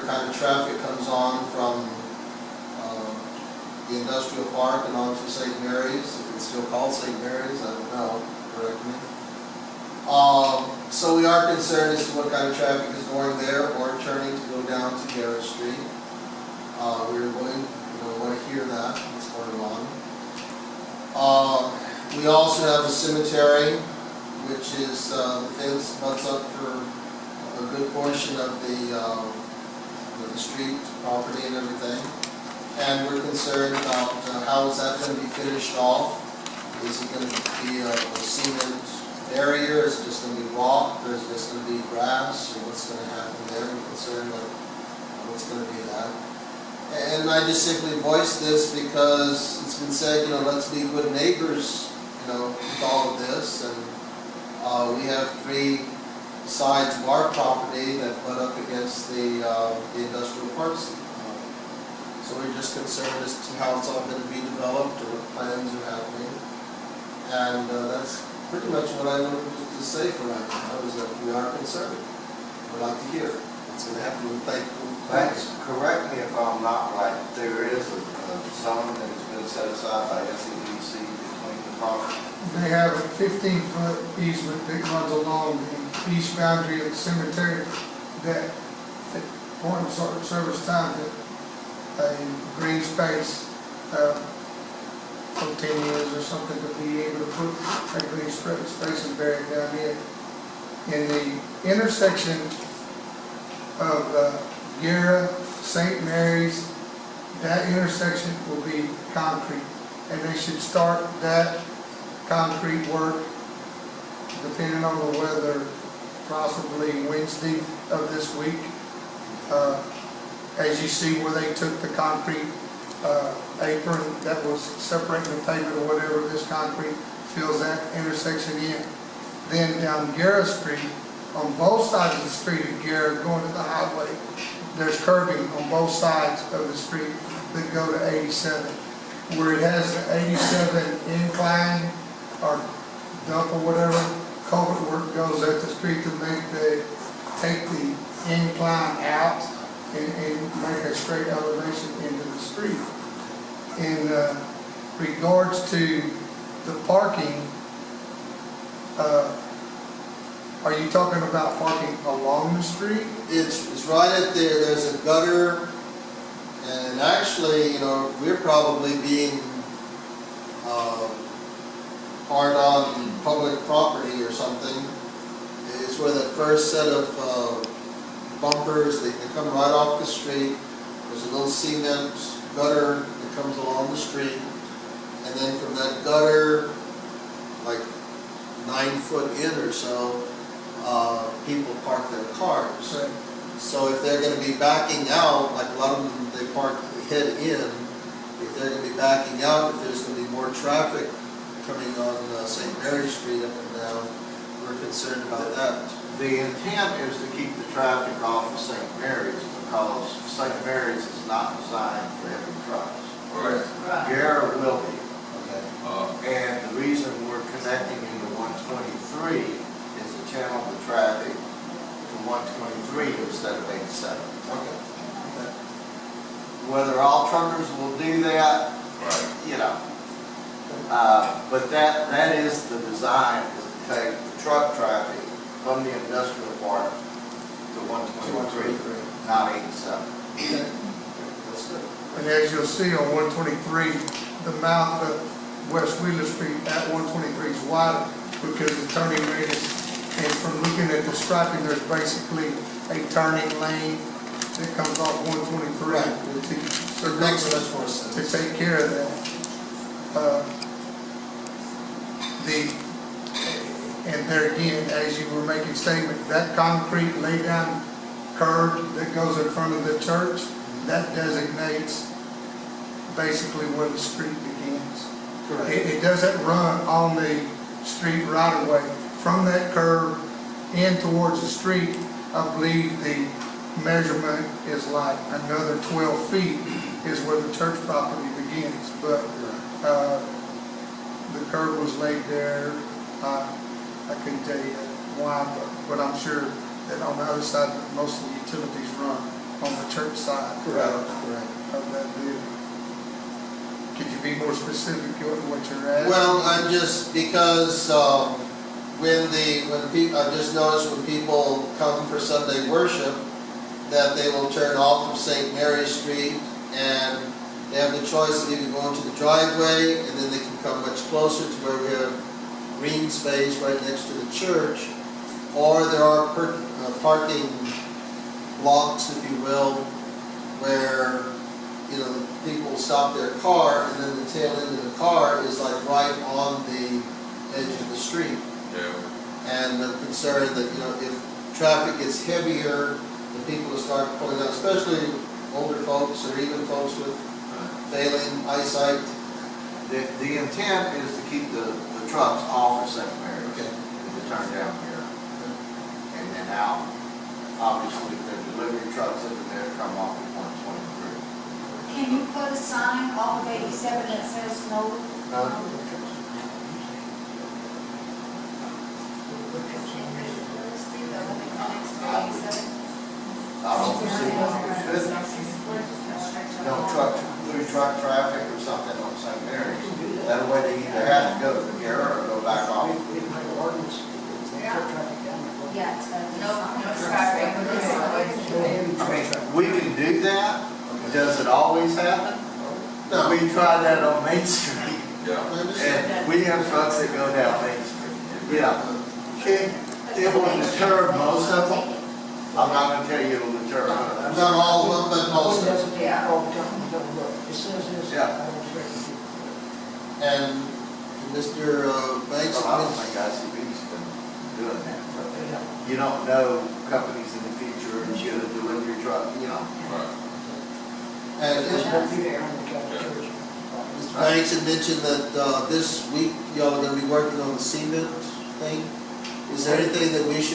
kind of traffic comes on from the industrial park and onto St. Mary's, if it's still called St. Mary's, I don't know, correct me. So we are concerned as to what kind of traffic is going there or turning to go down to Garrett Street. We're going, want to hear that, what's going on. We also have a cemetery, which is the fence butts up for a good portion of the street property and everything. And we're concerned about how is that going to be finished off. Is it going to be a cement barrier? Is it just going to be rock? Or is it just going to be grass? Or what's going to happen there? We're concerned about what's going to be that. And I just simply voice this because it's been said, let's be good neighbors, with all of this. And we have 3 sides of our property that butt up against the industrial parks. So we're just concerned as to how it's all going to be developed or what plans are happening. And that's pretty much what I wanted to say for right now, is that we are concerned. We'd like to hear what's going to happen. We're thankful. Thanks. Correct me if I'm not right. There is a zone that has been set aside by SEDC between the property. They have a 15-foot easement that runs along the east boundary of the cemetery that, at point of service time, that a green space for 10 years or something to be able to put a green space and bury it down here. In the intersection of Guerra, St. Mary's, that intersection will be concrete, and they should start that concrete work, depending on the weather, possibly Wednesday of this week. As you see where they took the concrete apron that was separating the pavement or whatever, this concrete fills that intersection in. Then down Guerra Street, on both sides of the street at Guerra going to the highway, there's curbing on both sides of the street that go to 87. Where it has the 87 incline or dump or whatever, culvert work goes at the street to take the incline out and make a straight elevation into the street. In regards to the parking, are you talking about parking along the street? It's right at there. There's a gutter, and actually, we're probably being hard on public property or something. It's where the first set of bumpers, they come right off the street. There's a little cement gutter that comes along the street, and then from that gutter, like 9 foot in or so, people park their cars. Right. So if they're going to be backing out, like a lot of them, they park head in. If they're going to be backing out, if there's going to be more traffic coming on St. Mary's Street up and down, we're concerned about that. The intent is to keep the traffic off of St. Mary's because St. Mary's is not designed for heavy trucks. Right. Guerra will be. Okay. And the reason we're connecting into 123 is to channel the traffic to 123 instead of 87. Okay. Whether all truckers will do that, but that is the design, is to take the truck traffic from the industrial park to 123, not 87. Okay. That's good. And as you'll see on 123, the mouth of West Wheeler Street at 123 is wider because the turning radius, and from looking at the striping, there's basically a turning lane that comes off 123. Right. So It makes much more sense. to take care of that. And there again, as you were making statement, that concrete lay down curb that goes in front of the church, that designates basically where the street begins. Correct. It doesn't run on the street right away. From that curb in towards the street, I believe the measurement is like another 12 feet is where the church property begins. But the curb was laid there. I couldn't tell you why, but I'm sure that on the other side, most of the utilities run on the church side Correct. of that building. Could you be more specific on what you're asking? Well, I'm just, because, I just noticed when people come for Sunday worship, that they will turn off of St. Mary's Street, and they have the choice of either going to the driveway, and then they can come much closer to where we have green space right next to the church, or there are parking blocks, if you will, where, you know, people stop their car, and then the tail end of the car is like right on the edge of the street. Yeah. And I'm concerned that, you know, if traffic gets heavier, the people will start pulling out, especially older folks or even folks with failing eyesight. The intent is to keep the trucks off of St. Mary's. Okay. And to turn down here. And then out, obviously, if they're delivery trucks into there, come off at 123. Can you put a sign off of 87 that says no? I don't see why we shouldn't. Truck traffic or something on St. Mary's. That way they either have to go to the Garrett or go back off. Yeah, it's No traffic. I mean, we can do that. Does it always happen? No. We tried that on Main Street. Yeah. I understand. And we have trucks that go down Main Street. It will deter most of them. I'm not gonna tell you it'll deter others. Not all of them, but most of them. Yeah. Yeah. And Mr. Banks, Well, I don't think ICB's been doing that. But you don't know companies in the future and get a delivery truck, you know. Right. and Mr. Banks had mentioned that this week y'all are gonna be working on the cement thing. Is there anything that we should